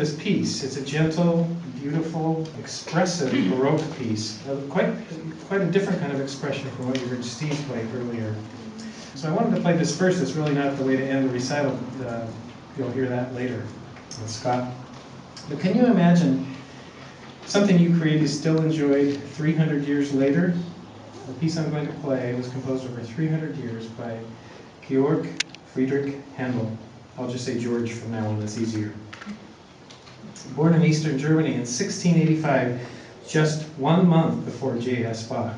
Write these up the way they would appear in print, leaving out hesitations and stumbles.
this piece. It's a gentle, beautiful, expressive Baroque piece. Quite a different kind of expression from what you heard Steve play earlier. So I wanted to play this first. It's really not the way to end the recital. You'll hear that later with Scott. But can you imagine something you created still enjoyed 300 years later? The piece I'm going to play was composed over 300 years by Georg Friedrich Handel. I'll just say George from now on, it's easier. Born in Eastern Germany in 1685, just 1 month before J.S. Bach.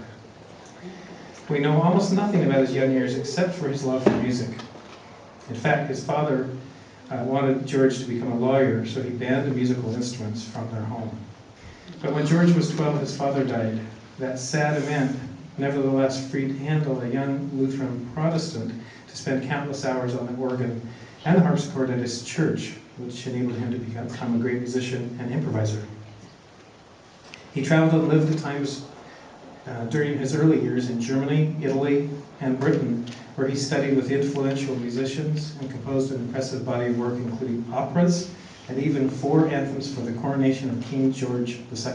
We know almost nothing about his young years except for his love for music. In fact, his father wanted George to become a lawyer, so he banned the musical instruments from their home. But when George was 12, his father died. That sad event nevertheless freed Handel, a young Lutheran Protestant, to spend countless hours on the organ and the harpsichord at his church, which enabled him to become a great musician and improviser. He traveled and lived at times during his early years in Germany, Italy, and Britain, where he studied with influential musicians and composed an impressive body of work, including operas and even 4 anthems for the coronation of King George II.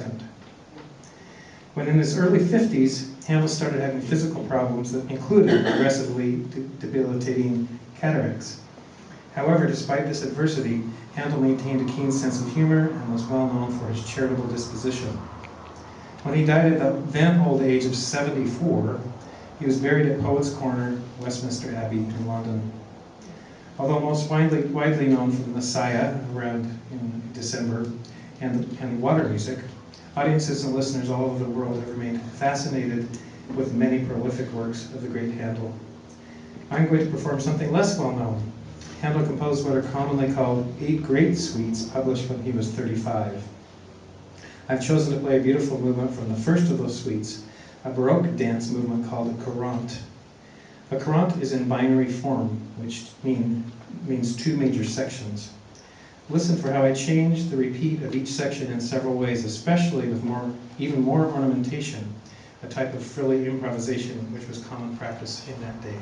When in his early 50s, Handel started having physical problems that included progressively debilitating cataracts. However, despite this adversity, Handel maintained a keen sense of humor and was well known for his charitable disposition. When he died at the then old age of 74, he was buried at Poets' Corner, Westminster Abbey in London. Although most widely known for the Messiah around in December and water music, audiences and listeners all over the world have remained fascinated with many prolific works of the great Handel. I'm going to perform something less well known. Handel composed what are commonly called 8 great suites, published when he was 35. I've chosen to play a beautiful movement from the first of those suites, a Baroque dance movement called a Courante. A Courante is in binary form, which means 2 major sections. Listen for how I change the repeat of each section in several ways, especially with even more ornamentation, a type of frilly improvisation which was common practice in that day.